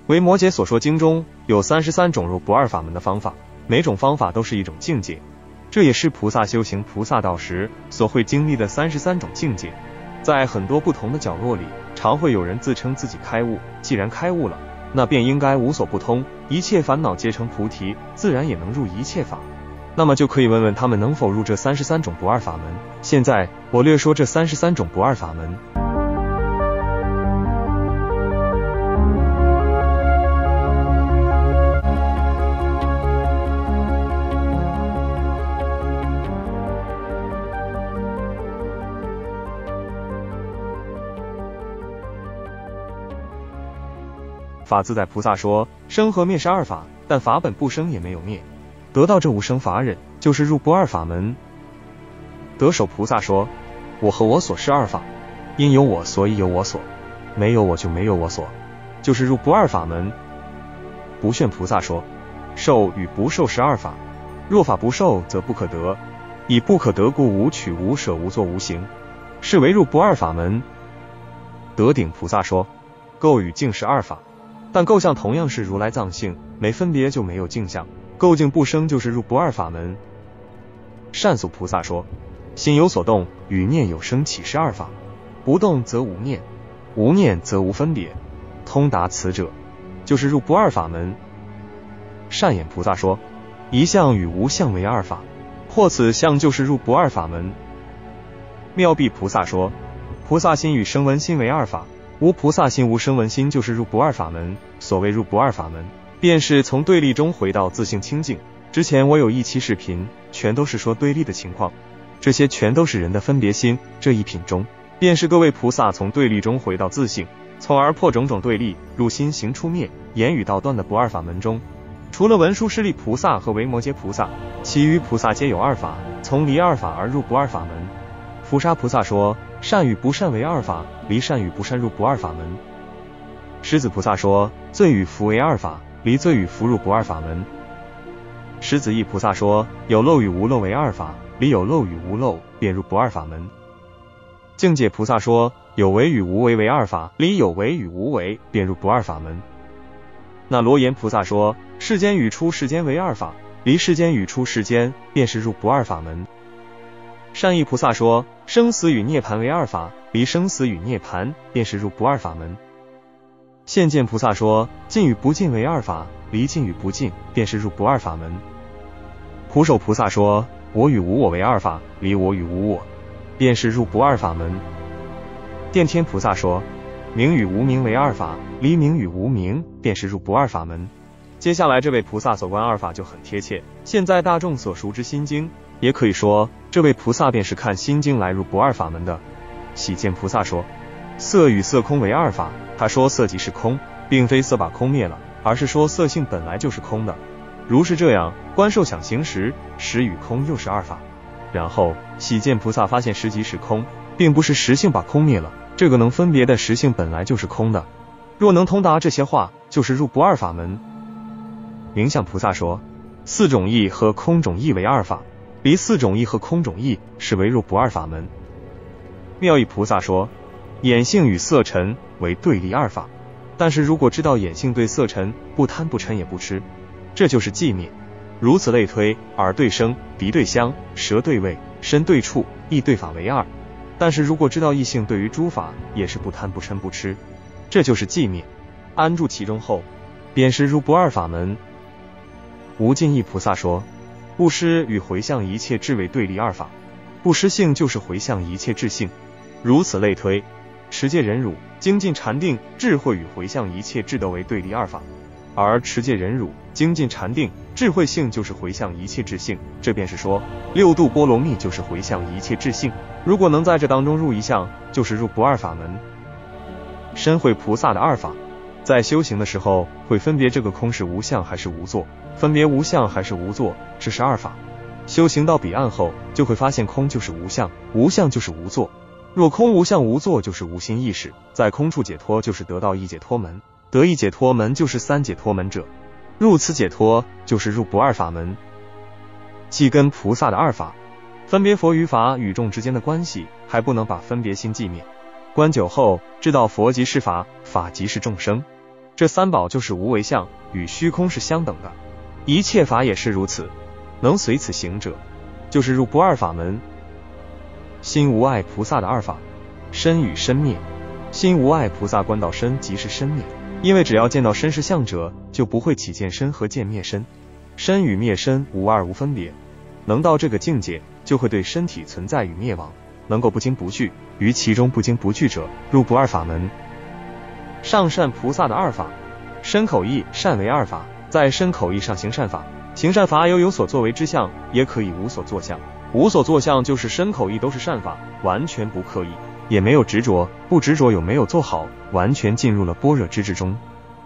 维摩诘所说经中有33种入不二法门的方法，每种方法都是一种境界，这也是菩萨修行菩萨道时所会经历的33种境界。在很多不同的角落里，常会有人自称自己开悟，既然开悟了，那便应该无所不通，一切烦恼皆成菩提，自然也能入一切法。那么就可以问问他们能否入这33种不二法门。现在我略说这33种不二法门。法自在菩萨说，生和灭是二法，但法本不生也没有灭，得到这无生法忍，就是入不二法门。得手菩萨说，我和我所是二法，因有我所以有我所，没有我就没有我所，就是入不二法门。不炫菩萨说，受与不受是二法，若法不受则不可得，以不可得故无取无舍无作无行，是为入不二法门。得顶菩萨说，垢与净是二法，但垢相同样是如来藏性，没分别就没有净相，垢净不生就是入不二法门。善宿菩萨说，心有所动与念有生起是二法，不动则无念，无念则无分别，通达此者，就是入不二法门。善眼菩萨说，一相与无相为二法，或此相就是入不二法门。妙臂菩萨说，菩萨心与声闻心为二法，无菩萨心无声闻心就是入不二法门。所谓入不二法门，便是从对立中回到自性清净。之前我有一期视频，全都是说对立的情况，这些全都是人的分别心。这一品中，便是各位菩萨从对立中回到自性，从而破种种对立，入心行出灭，言语道断的不二法门中。除了文殊师利菩萨和维摩诘菩萨，其余菩萨皆有二法，从离二法而入不二法门。伏沙菩萨说，善与不善为二法，离善与不善入不二法门。狮子菩萨说，罪与福为二法，离罪与福入不二法门。狮子意菩萨说，有漏与无漏为二法，离有漏与无漏便入不二法门。境界菩萨说，有为与无为为二法，离有为与无为便入不二法门。那罗延菩萨说，世间与出世间为二法，离世间与出世间便是入不二法门。善意菩萨说，生死与涅盘为二法，离生死与涅盘便是入不二法门。现见菩萨说，尽与不尽为二法，离尽与不尽便是入不二法门。普首菩萨说，我与无我为二法，离我与无我便是入不二法门。电天菩萨说，名与无名为二法，离名与无名便是入不二法门。接下来这位菩萨所观二法就很贴切，现在大众所熟知心经，也可以说这位菩萨便是看心经来入不二法门的。喜见菩萨说，色与色空为二法，他说色即是空，并非色把空灭了，而是说色性本来就是空的。如是这样，观受想行识，识与空又是二法。然后喜见菩萨发现识即是空，并不是识性把空灭了，这个能分别的识性本来就是空的。若能通达这些话，就是入不二法门。明相菩萨说，四种义和空种义为二法，离四种义和空种义是为入不二法门。妙义菩萨说，眼性与色尘为对立二法，但是如果知道眼性对色尘不贪不嗔也不痴，这就是寂灭。如此类推，耳对声，鼻对香，舌对味，身对触，意对法为二。但是如果知道异性对于诸法也是不贪不嗔不痴，这就是寂灭。安住其中后，便是入不二法门。无尽意菩萨说，布施与回向一切智为对立二法，布施性就是回向一切智性。如此类推，持戒忍辱、精进禅定、智慧与回向一切智都为对立二法，而持戒忍辱、精进禅定、智慧性就是回向一切智性。这便是说，六度波罗蜜就是回向一切智性。如果能在这当中入一项，就是入不二法门。身会菩萨的二法，在修行的时候会分别这个空是无相还是无作，分别无相还是无作，这是二法。修行到彼岸后，就会发现空就是无相，无相就是无作。若空无相无作就是无心意识，在空处解脱就是得到一解脱门，得一解脱门就是三解脱门者，入此解脱就是入不二法门。即跟菩萨的二法，分别佛与法与众之间的关系，还不能把分别心寂灭。观久后，知道佛即是法，法即是众生。这三宝就是无为相，与虚空是相等的。一切法也是如此，能随此行者，就是入不二法门。心无碍菩萨的二法，身与身灭。心无碍菩萨观到身即是身灭，因为只要见到身是相者，就不会起见身和见灭身，身与灭身无二无分别。能到这个境界，就会对身体存在与灭亡能够不惊不惧，于其中不惊不惧者，入不二法门。上善菩萨的二法，身口意善为二法，在身口意上行善法。行善法有所作为之相，也可以无所作相。无所作相就是身口意都是善法，完全不刻意，也没有执着，不执着有没有做好，完全进入了般若之智中。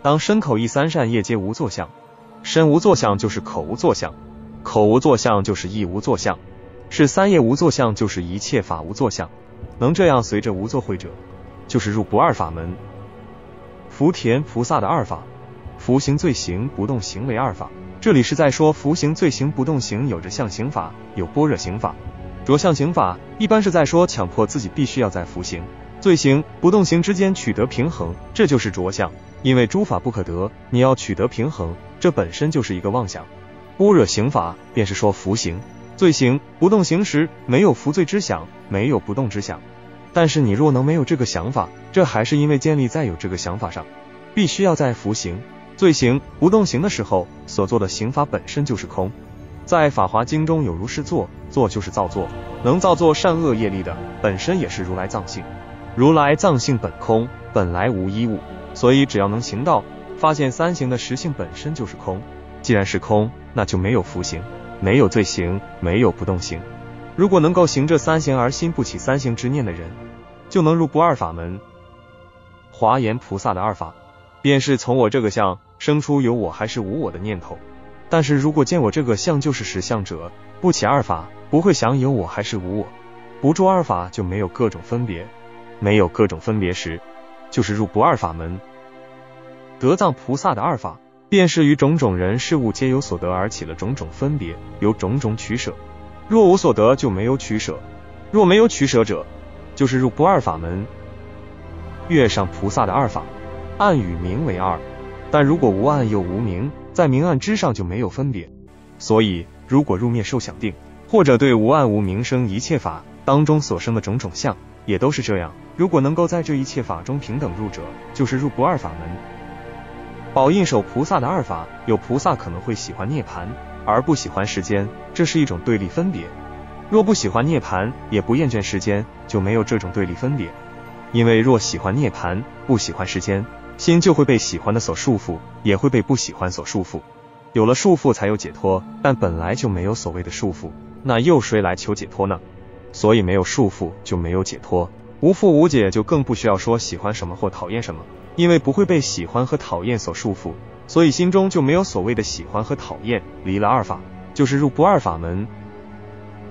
当身口意三善业皆无作相，身无作相就是口无作相，口无作相就是意无作相，是三业无作相就是一切法无作相。能这样随着无作会者，就是入不二法门。福田菩萨的二法，福行罪行不动行为二法。这里是在说福行罪行不动行有着相行法，有般若行法。着相行法一般是在说强迫自己必须要在福行、罪行、不动行之间取得平衡，这就是着相。因为诸法不可得，你要取得平衡，这本身就是一个妄想。般若行法便是说福行、罪行、不动行时没有福罪之想，没有不动之想。但是你若能没有这个想法，这还是因为建立在有这个想法上，必须要在福行、罪行、不动行的时候所做的行法本身就是空。在法华经中有如是作，作就是造作，能造作善恶业力的本身也是如来藏性。如来藏性本空，本来无一物，所以只要能行道，发现三行的实性本身就是空。既然是空，那就没有福行，没有罪行，没有不动行。如果能够行这三行而心不起三行之念的人，就能入不二法门。华严菩萨的二法，便是从我这个相生出有我还是无我的念头。但是如果见我这个相就是实相者，不起二法，不会想有我还是无我，不住二法就没有各种分别，没有各种分别时，就是入不二法门。得藏菩萨的二法，便是于种种人事物皆有所得而起了种种分别，有种种取舍。若无所得就没有取舍，若没有取舍者，就是入不二法门。月上菩萨的二法，暗与明为二，但如果无暗又无明，在明暗之上就没有分别。所以如果入灭受想定，或者对无暗无明生一切法当中所生的种种相，也都是这样。如果能够在这一切法中平等入者，就是入不二法门。宝印手菩萨的二法，有菩萨可能会喜欢涅槃，而不喜欢世间，这是一种对立分别。若不喜欢涅槃，也不厌倦世间，就没有这种对立分别。因为若喜欢涅槃，不喜欢世间，心就会被喜欢的所束缚，也会被不喜欢所束缚。有了束缚才有解脱，但本来就没有所谓的束缚，那又谁来求解脱呢？所以没有束缚就没有解脱，无缚无解就更不需要说喜欢什么或讨厌什么，因为不会被喜欢和讨厌所束缚，所以心中就没有所谓的喜欢和讨厌。离了二法，就是入不二法门。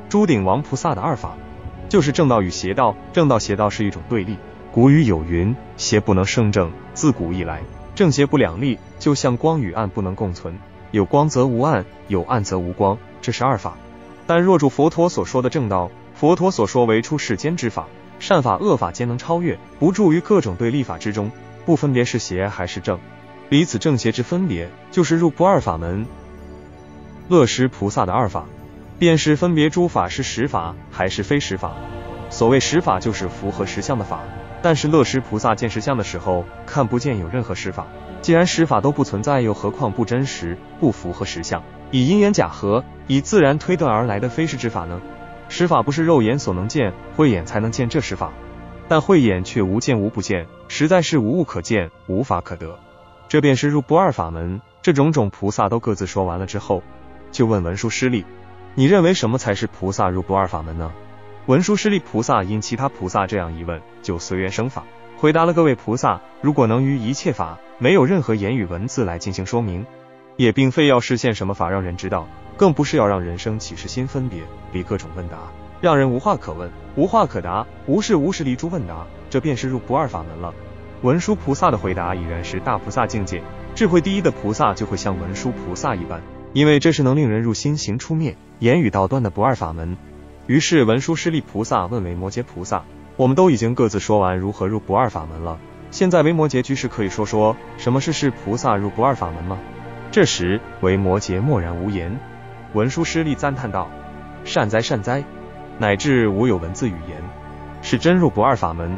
朱顶王菩萨的二法，就是正道与邪道。正道邪道是一种对立，古语有云，邪不能胜正，自古以来正邪不两立，就像光与暗不能共存，有光则无暗，有暗则无光，这是二法。但若住佛陀所说的正道，佛陀所说为出世间之法，善法恶法皆能超越，不住于各种对立法之中，不分别是邪还是正，彼此正邪之分别，就是入不二法门。乐师菩萨的二法，便是分别诸法是实法还是非实法。所谓实法就是符合实相的法，但是乐师菩萨见实相的时候，看不见有任何实法。既然实法都不存在，又何况不真实，不符合实相，以因缘假合，以自然推断而来的非实之法呢？实法不是肉眼所能见，慧眼才能见这实法，但慧眼却无见无不见，实在是无物可见，无法可得。这便是入不二法门。这种种菩萨都各自说完了之后，就问文殊师利，你认为什么才是菩萨入不二法门呢？文殊师利菩萨因其他菩萨这样疑问，就随缘生法，回答了各位菩萨，如果能于一切法没有任何言语文字来进行说明，也并非要实现什么法让人知道，更不是要让人生起识心分别，离各种问答，让人无话可问，无话可答，无事离诸问答，这便是入不二法门了。文殊菩萨的回答已然是大菩萨境界，智慧第一的菩萨就会像文殊菩萨一般，因为这是能令人入心行出灭，言语道断的不二法门。于是文殊师利菩萨问维摩诘菩萨，我们都已经各自说完如何入不二法门了，现在维摩诘居士可以说什么是菩萨入不二法门吗？这时维摩诘默然无言。文殊师利赞叹道：善哉善哉，乃至无有文字语言，是真入不二法门。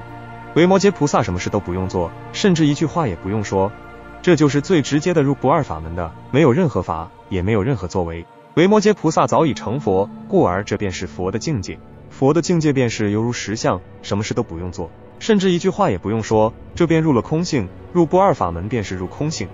维摩诘菩萨什么事都不用做，甚至一句话也不用说，这就是最直接的入不二法门的，没有任何法，也没有任何作为。维摩诘菩萨早已成佛，故而这便是佛的境界。佛的境界便是犹如实相，什么事都不用做，甚至一句话也不用说，这便入了空性。入不二法门便是入空性，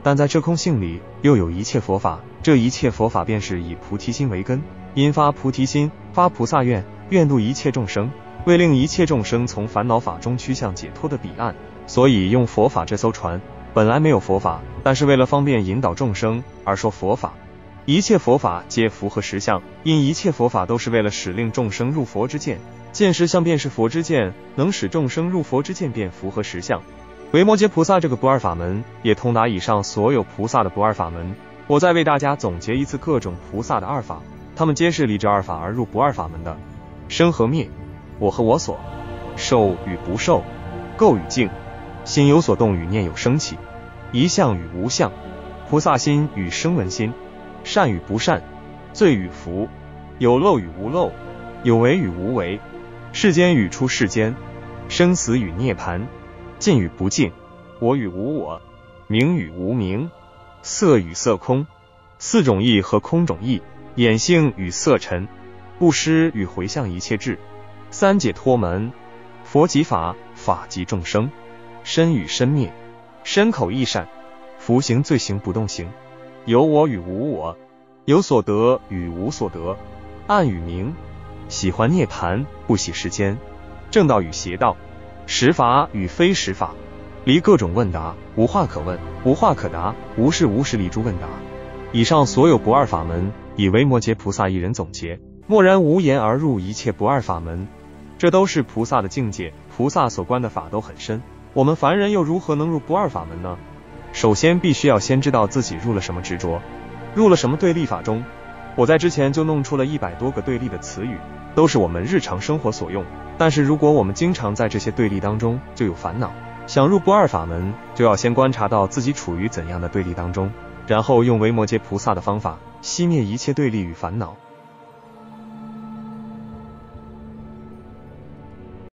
但在这空性里又有一切佛法，这一切佛法便是以菩提心为根，因发菩提心，发菩萨愿，愿度一切众生，为令一切众生从烦恼法中趋向解脱的彼岸，所以用佛法这艘船。本来没有佛法，但是为了方便引导众生而说佛法。一切佛法皆符合实相，因一切佛法都是为了使令众生入佛之见，见实相便是佛之见，能使众生入佛之见便符合实相。维摩诘菩萨这个不二法门也通达以上所有菩萨的不二法门。我再为大家总结一次各种菩萨的二法，他们皆是离这二法而入不二法门的。生和灭，我和我所，受与不受，垢与净，心有所动与念有生起，一相与无相，菩萨心与声闻心，善与不善，罪与福，有漏与无漏，有为与无为，世间与出世间，生死与涅槃，尽与不尽，我与无我，名与无名，色与色空，四种义和空种义，眼性与色尘，布施与回向一切智，三解脱门，佛即法，法即众生，身与身灭，身口意善，福行罪行不动行，有我与无我，有所得与无所得，暗与明，喜欢涅槃，不喜世间，正道与邪道，实法与非实法，离各种问答，无话可问，无话可答，无事无事离诸问答。以上所有不二法门，以维摩诘菩萨一人总结，默然无言而入一切不二法门，这都是菩萨的境界。菩萨所观的法都很深，我们凡人又如何能入不二法门呢？首先必须要先知道自己入了什么执着，入了什么对立法中。我在之前就弄出了100多个对立的词语，都是我们日常生活所用，但是如果我们经常在这些对立当中就有烦恼，想入不二法门，就要先观察到自己处于怎样的对立当中，然后用维摩诘菩萨的方法熄灭一切对立与烦恼。